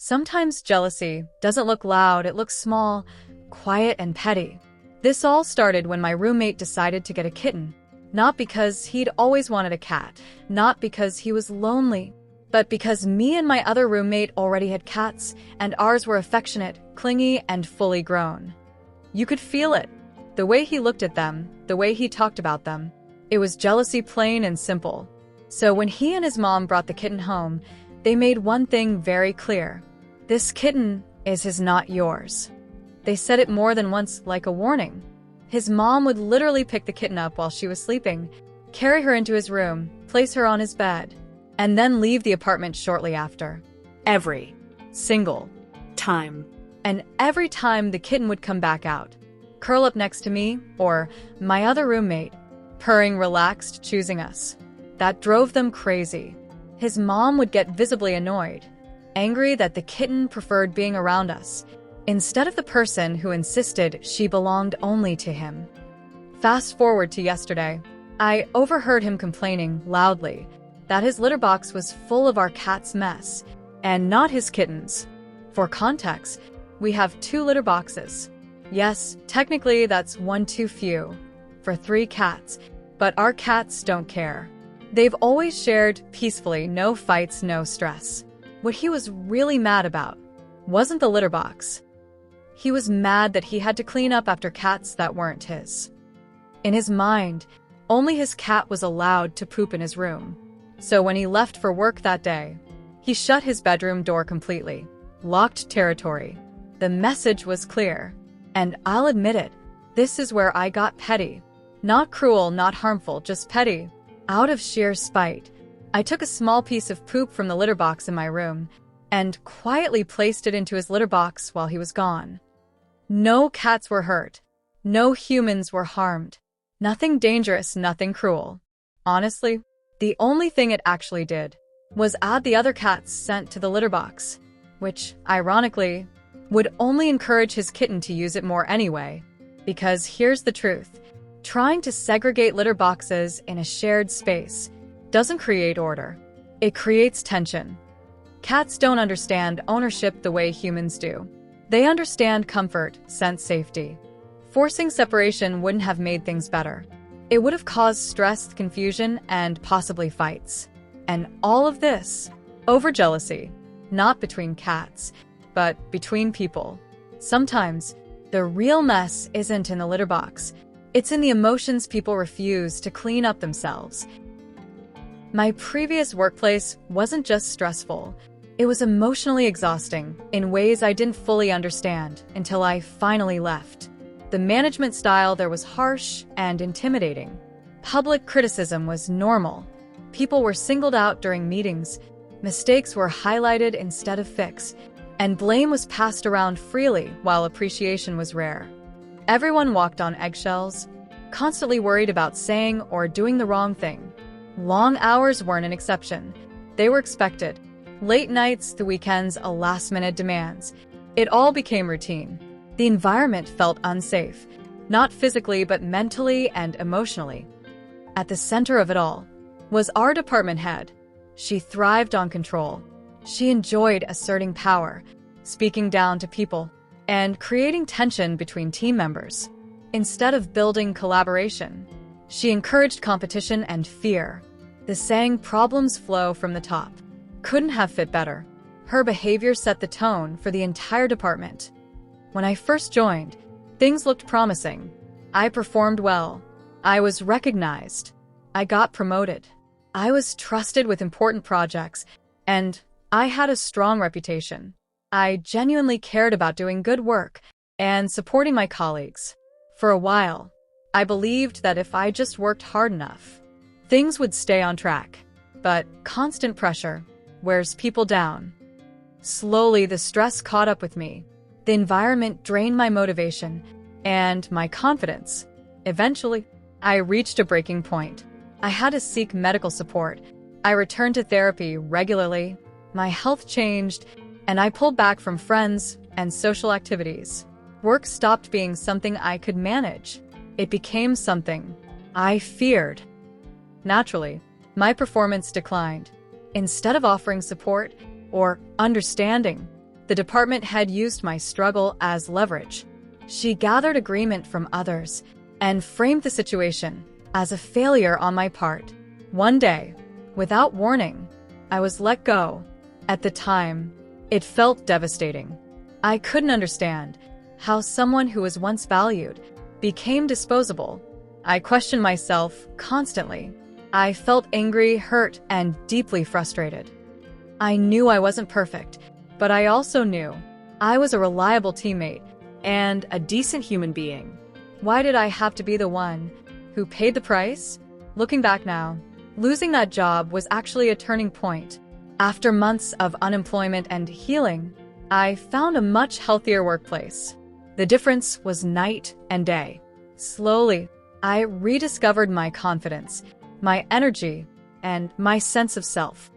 Sometimes jealousy doesn't look loud, it looks small, quiet, and petty. This all started when my roommate decided to get a kitten. Not because he'd always wanted a cat, not because he was lonely, but because me and my other roommate already had cats, and ours were affectionate, clingy, and fully grown. You could feel it. The way he looked at them, the way he talked about them. It was jealousy, plain and simple. So when he and his mom brought the kitten home, they made one thing very clear. This kitten is his, not yours. They said it more than once, like a warning. His mom would literally pick the kitten up while she was sleeping, carry her into his room, place her on his bed, and then leave the apartment shortly after. Every single time. And every time the kitten would come back out, curl up next to me or my other roommate, purring, relaxed, choosing us. That drove them crazy. His mom would get visibly annoyed, angry that the kitten preferred being around us, instead of the person who insisted she belonged only to him. Fast forward to yesterday. I overheard him complaining loudly that his litter box was full of our cat's mess, and not his kitten's. For context, we have 2 litter boxes. Yes, technically that's 1 too few for 3 cats, but our cats don't care. They've always shared peacefully, no fights, no stress. What he was really mad about wasn't the litter box. He was mad that he had to clean up after cats that weren't his. In his mind, only his cat was allowed to poop in his room. So when he left for work that day, he shut his bedroom door completely, locked territory. The message was clear. And I'll admit it, this is where I got petty. Not cruel, not harmful, just petty. Out of sheer spite, I took a small piece of poop from the litter box in my room and quietly placed it into his litter box while he was gone. No cats were hurt. No humans were harmed. Nothing dangerous, nothing cruel. Honestly, the only thing it actually did was add the other cats' scent to the litter box, which, ironically, would only encourage his kitten to use it more anyway. Because here's the truth. Trying to segregate litter boxes in a shared space doesn't create order. It creates tension. Cats don't understand ownership the way humans do. They understand comfort, sense safety. Forcing separation wouldn't have made things better. It would have caused stress, confusion, and possibly fights. And all of this over jealousy, not between cats, but between people. Sometimes, the real mess isn't in the litter box. It's in the emotions people refuse to clean up themselves. My previous workplace wasn't just stressful. It was emotionally exhausting in ways I didn't fully understand until I finally left. The management style there was harsh and intimidating. Public criticism was normal. People were singled out during meetings. Mistakes were highlighted instead of fixed. And blame was passed around freely while appreciation was rare. Everyone walked on eggshells, constantly worried about saying or doing the wrong thing. Long hours weren't an exception. They were expected. Late nights, the weekends, last-minute demands. It all became routine. The environment felt unsafe, not physically but mentally and emotionally. At the center of it all was our department head. She thrived on control. She enjoyed asserting power, speaking down to people, and creating tension between team members. Instead of building collaboration, she encouraged competition and fear. The saying, "Problems flow from the top," couldn't have fit better. Her behavior set the tone for the entire department. When I first joined, things looked promising. I performed well. I was recognized. I got promoted. I was trusted with important projects, and I had a strong reputation. I genuinely cared about doing good work and supporting my colleagues. For a while, I believed that if I just worked hard enough, things would stay on track. But constant pressure wears people down. Slowly, the stress caught up with me. The environment drained my motivation and my confidence. Eventually, I reached a breaking point. I had to seek medical support. I returned to therapy regularly. My health changed, and I pulled back from friends and social activities. Work stopped being something I could manage. It became something I feared. Naturally, my performance declined. Instead of offering support or understanding, The department head used my struggle as leverage. She gathered agreement from others and framed the situation as a failure on my part. One day, without warning, I was let go. At the time, it felt devastating. I couldn't understand how someone who was once valued became disposable. I questioned myself constantly. I felt angry, hurt, and deeply frustrated. I knew I wasn't perfect, but I also knew I was a reliable teammate and a decent human being. Why did I have to be the one who paid the price? Looking back now, losing that job was actually a turning point. After months of unemployment and healing, I found a much healthier workplace. The difference was night and day. Slowly, I rediscovered my confidence, my energy, and my sense of self.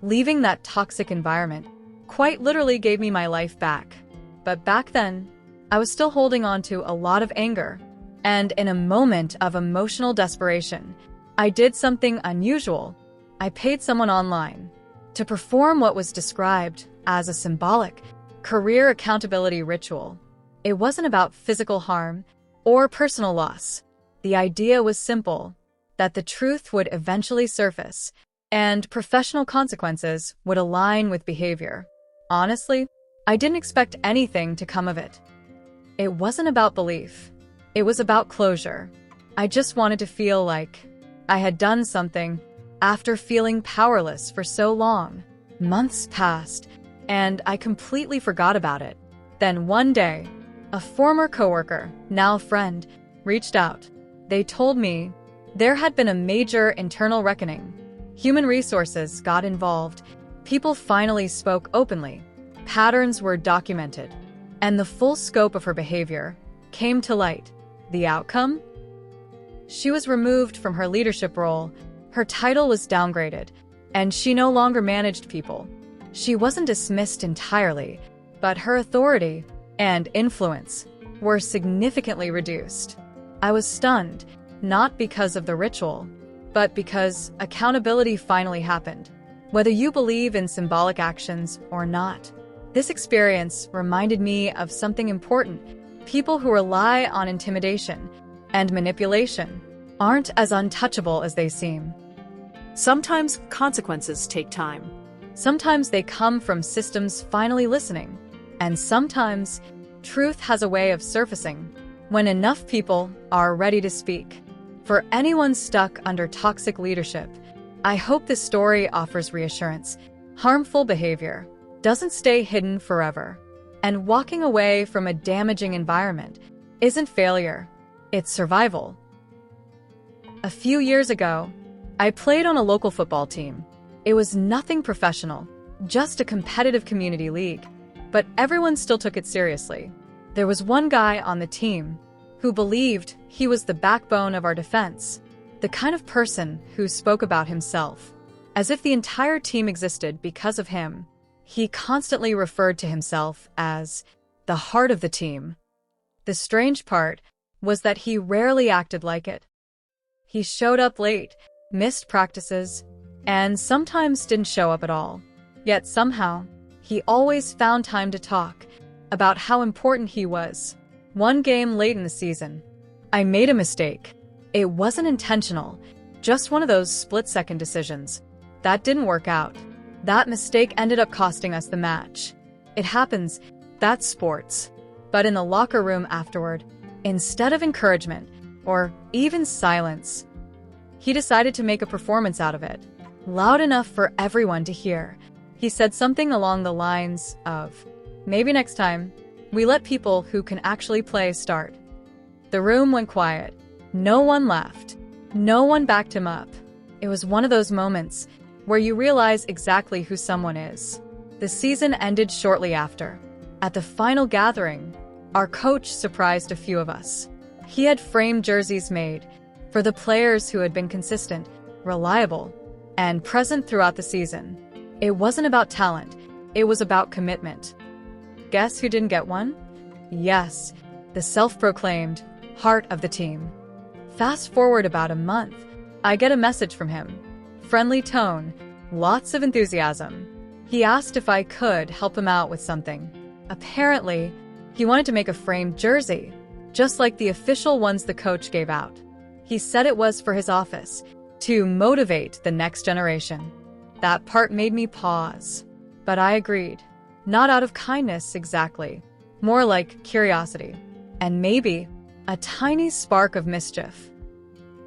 Leaving that toxic environment quite literally gave me my life back. But back then, I was still holding on to a lot of anger. And in a moment of emotional desperation, I did something unusual. I paid someone online to perform what was described as a symbolic career accountability ritual. It wasn't about physical harm or personal loss. The idea was simple, that the truth would eventually surface and professional consequences would align with behavior. Honestly, I didn't expect anything to come of it. It wasn't about belief. It was about closure. I just wanted to feel like I had done something after feeling powerless for so long. Months passed, and I completely forgot about it. Then one day, a former coworker, now friend, reached out. They told me there had been a major internal reckoning. Human resources got involved. People finally spoke openly. Patterns were documented, and the full scope of her behavior came to light. The outcome? She was removed from her leadership role, her title was downgraded, and she no longer managed people. She wasn't dismissed entirely, but her authority and influence were significantly reduced. I was stunned, not because of the ritual, but because accountability finally happened. Whether you believe in symbolic actions or not, this experience reminded me of something important. People who rely on intimidation and manipulation aren't as untouchable as they seem. Sometimes consequences take time. Sometimes they come from systems finally listening, and sometimes truth has a way of surfacing when enough people are ready to speak. For anyone stuck under toxic leadership, I hope this story offers reassurance. Harmful behavior doesn't stay hidden forever, and walking away from a damaging environment isn't failure, it's survival. A few years ago, I played on a local football team. It was nothing professional, just a competitive community league, but everyone still took it seriously. There was one guy on the team who believed he was the backbone of our defense, the kind of person who spoke about himself as if the entire team existed because of him. He constantly referred to himself as the heart of the team. The strange part was that he rarely acted like it. He showed up late, missed practices, and sometimes didn't show up at all. Yet somehow, he always found time to talk about how important he was. One game late in the season, I made a mistake. It wasn't intentional, just one of those split-second decisions. That didn't work out. That mistake ended up costing us the match. It happens, that's sports. But in the locker room afterward, instead of encouragement, or even silence, he decided to make a performance out of it. Loud enough for everyone to hear. He said something along the lines of, "Maybe next time, we let people who can actually play start." The room went quiet. No one laughed. No one backed him up. It was one of those moments where you realize exactly who someone is. The season ended shortly after. At the final gathering, our coach surprised a few of us. He had framed jerseys made for the players who had been consistent, reliable, and present throughout the season. It wasn't about talent, it was about commitment. Guess who didn't get one? Yes, the self-proclaimed heart of the team. Fast forward about a month, I get a message from him. Friendly tone, lots of enthusiasm. He asked if I could help him out with something. Apparently, he wanted to make a framed jersey, just like the official ones the coach gave out. He said it was for his office, to motivate the next generation. That part made me pause. But I agreed. Not out of kindness exactly, more like curiosity. And maybe a tiny spark of mischief.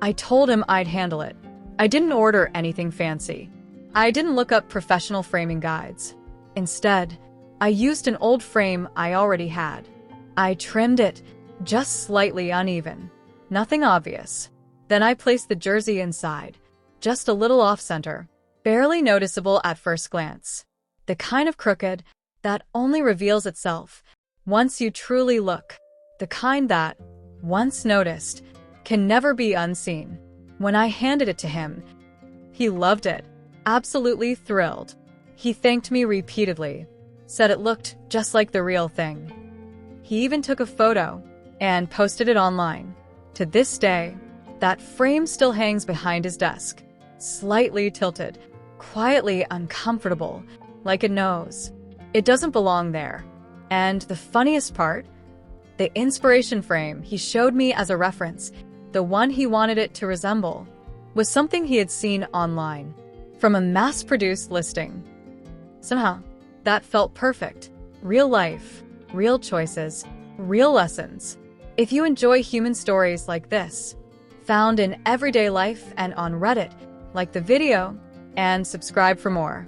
I told him I'd handle it. I didn't order anything fancy. I didn't look up professional framing guides. Instead, I used an old frame I already had. I trimmed it, just slightly uneven. Nothing obvious. Then I placed the jersey inside, just a little off-center, barely noticeable at first glance. The kind of crooked that only reveals itself once you truly look. The kind that, once noticed, can never be unseen. When I handed it to him, he loved it, absolutely thrilled. He thanked me repeatedly, said it looked just like the real thing. He even took a photo and posted it online. To this day, that frame still hangs behind his desk, slightly tilted, quietly uncomfortable, like it knows it doesn't belong there. And the funniest part, the inspiration frame he showed me as a reference, the one he wanted it to resemble, was something he had seen online, from a mass-produced listing. Somehow, that felt perfect. Real life, real choices, real lessons. If you enjoy human stories like this, found in everyday life and on Reddit, like the video and subscribe for more.